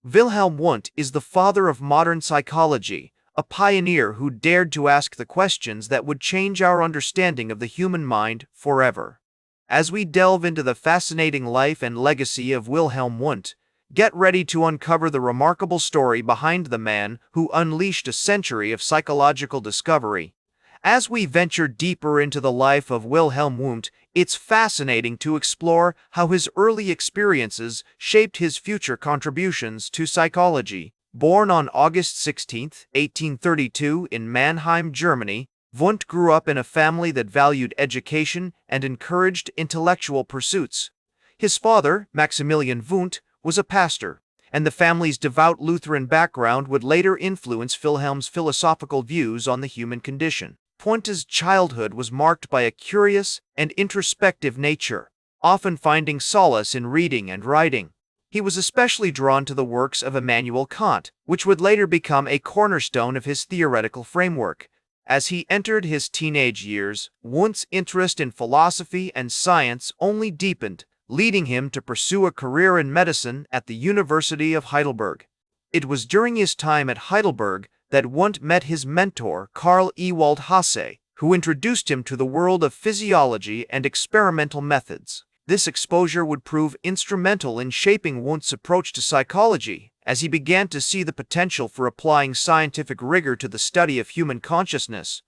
Wilhelm Wundt is the father of modern psychology, a pioneer who dared to ask the questions that would change our understanding of the human mind forever. As we delve into the fascinating life and legacy of Wilhelm Wundt, get ready to uncover the remarkable story behind the man who unleashed a century of psychological discovery. As we venture deeper into the life of Wilhelm Wundt, it's fascinating to explore how his early experiences shaped his future contributions to psychology. Born on August 16, 1832 in Mannheim, Germany, Wundt grew up in a family that valued education and encouraged intellectual pursuits. His father, Maximilian Wundt, was a pastor, and the family's devout Lutheran background would later influence Wilhelm's philosophical views on the human condition. Wundt's childhood was marked by a curious and introspective nature, often finding solace in reading and writing. He was especially drawn to the works of Immanuel Kant, which would later become a cornerstone of his theoretical framework. As he entered his teenage years, Wundt's interest in philosophy and science only deepened, leading him to pursue a career in medicine at the University of Heidelberg. It was during his time at Heidelberg that Wundt met his mentor, Karl Ewald Hasse, who introduced him to the world of physiology and experimental methods. This exposure would prove instrumental in shaping Wundt's approach to psychology, as he began to see the potential for applying scientific rigor to the study of human consciousness.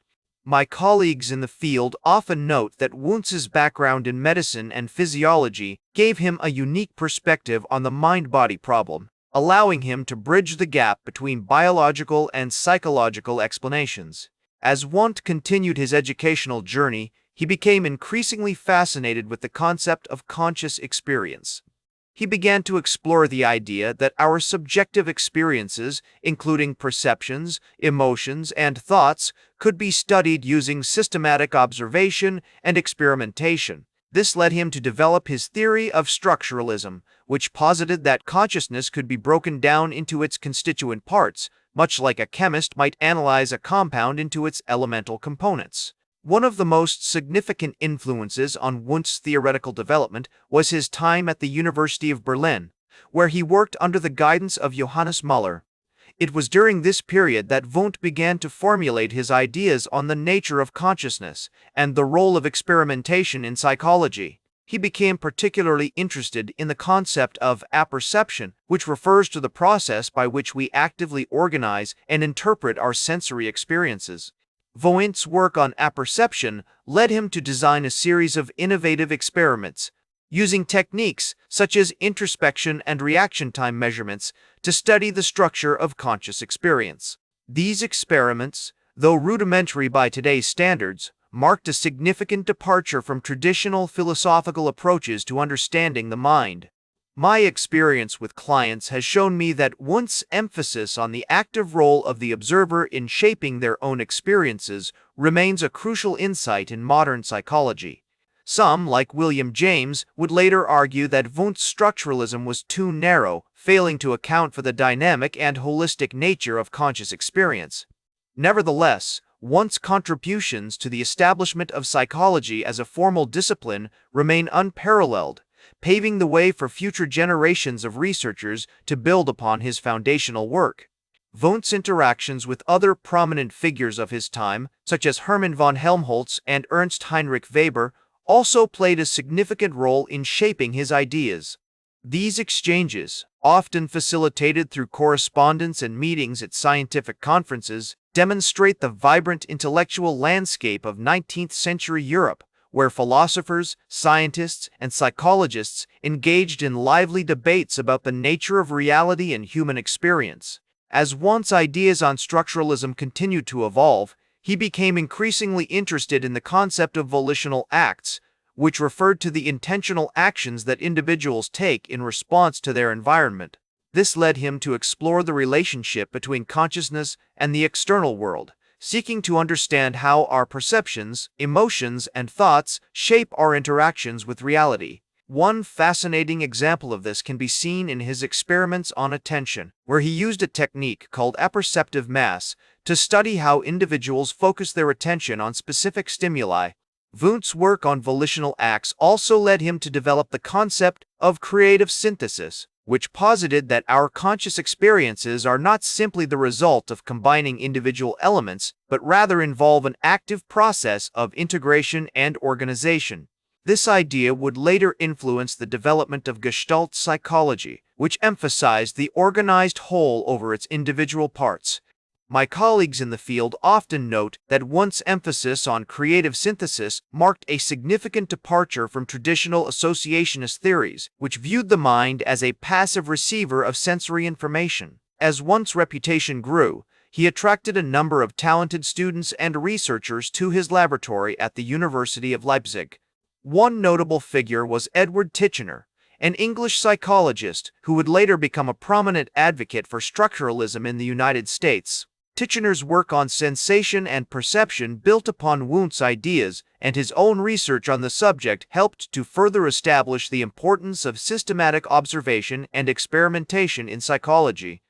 My colleagues in the field often note that Wundt's background in medicine and physiology gave him a unique perspective on the mind-body problem, allowing him to bridge the gap between biological and psychological explanations. As Wundt continued his educational journey, he became increasingly fascinated with the concept of conscious experience. He began to explore the idea that our subjective experiences, including perceptions, emotions, and thoughts, could be studied using systematic observation and experimentation. This led him to develop his theory of structuralism, which posited that consciousness could be broken down into its constituent parts, much like a chemist might analyze a compound into its elemental components. One of the most significant influences on Wundt's theoretical development was his time at the University of Berlin, where he worked under the guidance of Johannes Müller. It was during this period that Wundt began to formulate his ideas on the nature of consciousness and the role of experimentation in psychology. He became particularly interested in the concept of apperception, which refers to the process by which we actively organize and interpret our sensory experiences. Wundt's work on apperception led him to design a series of innovative experiments, using techniques such as introspection and reaction time measurements to study the structure of conscious experience. These experiments, though rudimentary by today's standards, marked a significant departure from traditional philosophical approaches to understanding the mind. My experience with clients has shown me that Wundt's emphasis on the active role of the observer in shaping their own experiences remains a crucial insight in modern psychology. Some, like William James, would later argue that Wundt's structuralism was too narrow, failing to account for the dynamic and holistic nature of conscious experience. Nevertheless, Wundt's contributions to the establishment of psychology as a formal discipline remain unparalleled, paving the way for future generations of researchers to build upon his foundational work. Wundt's interactions with other prominent figures of his time, such as Hermann von Helmholtz and Ernst Heinrich Weber, also played a significant role in shaping his ideas. These exchanges, often facilitated through correspondence and meetings at scientific conferences, demonstrate the vibrant intellectual landscape of 19th-century Europe, where philosophers, scientists, and psychologists engaged in lively debates about the nature of reality and human experience. As Wundt's ideas on structuralism continued to evolve, he became increasingly interested in the concept of volitional acts, which referred to the intentional actions that individuals take in response to their environment. This led him to explore the relationship between consciousness and the external world, seeking to understand how our perceptions, emotions, and thoughts shape our interactions with reality. One fascinating example of this can be seen in his experiments on attention, where he used a technique called apperceptive mass to study how individuals focus their attention on specific stimuli. Wundt's work on volitional acts also led him to develop the concept of creative synthesis, which posited that our conscious experiences are not simply the result of combining individual elements, but rather involve an active process of integration and organization. This idea would later influence the development of Gestalt psychology, which emphasized the organized whole over its individual parts. My colleagues in the field often note that Wundt's emphasis on creative synthesis marked a significant departure from traditional associationist theories, which viewed the mind as a passive receiver of sensory information. As Wundt's reputation grew, he attracted a number of talented students and researchers to his laboratory at the University of Leipzig. One notable figure was Edward Titchener, an English psychologist who would later become a prominent advocate for structuralism in the United States. Titchener's work on sensation and perception built upon Wundt's ideas, and his own research on the subject helped to further establish the importance of systematic observation and experimentation in psychology.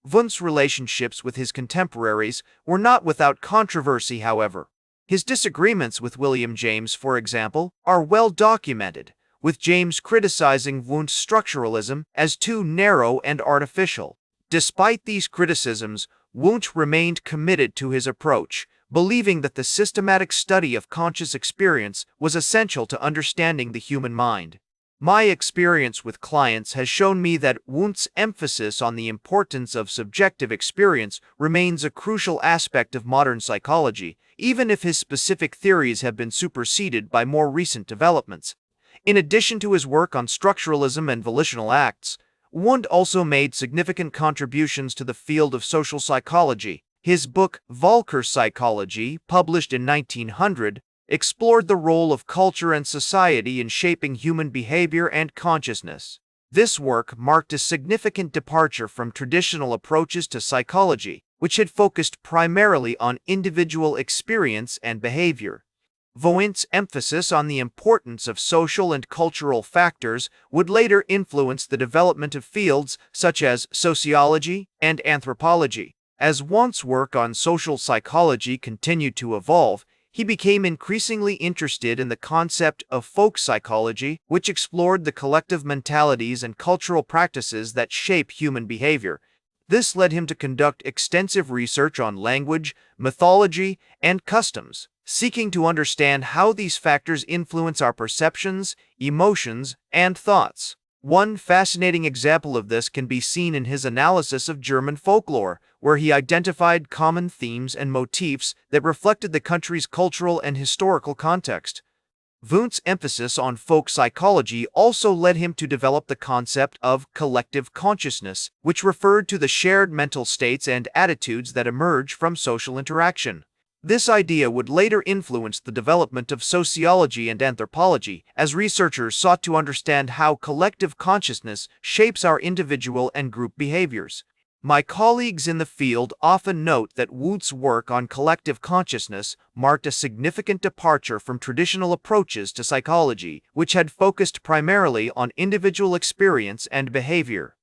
Wundt's relationships with his contemporaries were not without controversy, however. His disagreements with William James, for example, are well documented, with James criticizing Wundt's structuralism as too narrow and artificial. Despite these criticisms, Wundt remained committed to his approach, believing that the systematic study of conscious experience was essential to understanding the human mind. My experience with clients has shown me that Wundt's emphasis on the importance of subjective experience remains a crucial aspect of modern psychology, even if his specific theories have been superseded by more recent developments. In addition to his work on structuralism and volitional acts, Wundt also made significant contributions to the field of social psychology. His book, Volker Psychology, published in 1900, explored the role of culture and society in shaping human behavior and consciousness. This work marked a significant departure from traditional approaches to psychology, which had focused primarily on individual experience and behavior. Wundt's emphasis on the importance of social and cultural factors would later influence the development of fields such as sociology and anthropology. As Wundt's work on social psychology continued to evolve, he became increasingly interested in the concept of folk psychology, which explored the collective mentalities and cultural practices that shape human behavior. This led him to conduct extensive research on language, mythology, and customs, seeking to understand how these factors influence our perceptions, emotions, and thoughts. One fascinating example of this can be seen in his analysis of German folklore, where he identified common themes and motifs that reflected the country's cultural and historical context. Wundt's emphasis on folk psychology also led him to develop the concept of collective consciousness, which referred to the shared mental states and attitudes that emerge from social interaction. This idea would later influence the development of sociology and anthropology, as researchers sought to understand how collective consciousness shapes our individual and group behaviors. My colleagues in the field often note that Wundt's work on collective consciousness marked a significant departure from traditional approaches to psychology, which had focused primarily on individual experience and behavior.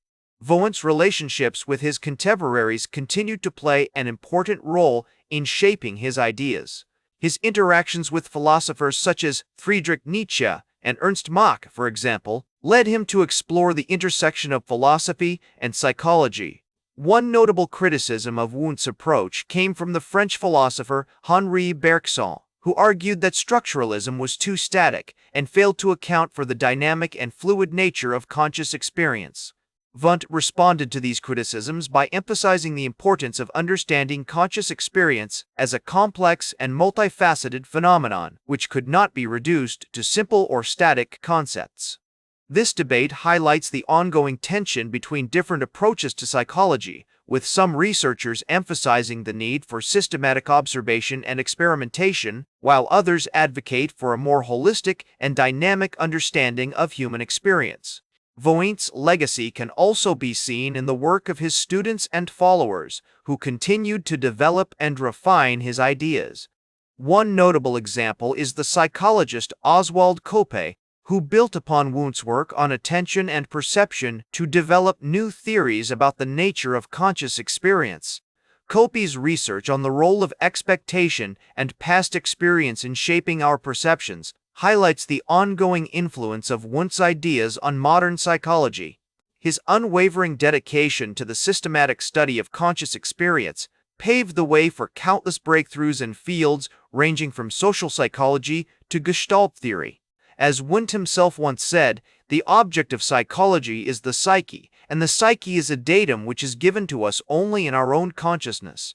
Wundt's relationships with his contemporaries continued to play an important role in shaping his ideas. His interactions with philosophers such as Friedrich Nietzsche and Ernst Mach, for example, led him to explore the intersection of philosophy and psychology. One notable criticism of Wundt's approach came from the French philosopher Henri Bergson, who argued that structuralism was too static and failed to account for the dynamic and fluid nature of conscious experience. Wundt responded to these criticisms by emphasizing the importance of understanding conscious experience as a complex and multifaceted phenomenon, which could not be reduced to simple or static concepts. This debate highlights the ongoing tension between different approaches to psychology, with some researchers emphasizing the need for systematic observation and experimentation, while others advocate for a more holistic and dynamic understanding of human experience. Wundt's legacy can also be seen in the work of his students and followers, who continued to develop and refine his ideas. One notable example is the psychologist Oswald Koppe, who built upon Wundt's work on attention and perception to develop new theories about the nature of conscious experience. Koppe's research on the role of expectation and past experience in shaping our perceptions highlights the ongoing influence of Wundt's ideas on modern psychology. His unwavering dedication to the systematic study of conscious experience paved the way for countless breakthroughs in fields ranging from social psychology to Gestalt theory. As Wundt himself once said, the object of psychology is the psyche, and the psyche is a datum which is given to us only in our own consciousness.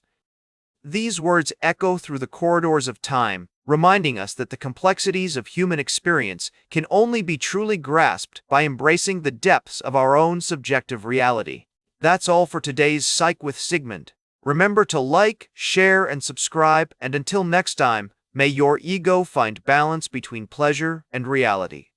These words echo through the corridors of time, reminding us that the complexities of human experience can only be truly grasped by embracing the depths of our own subjective reality. That's all for today's Psych with Sigmund. Remember to like, share, and subscribe, and until next time, may your ego find balance between pleasure and reality.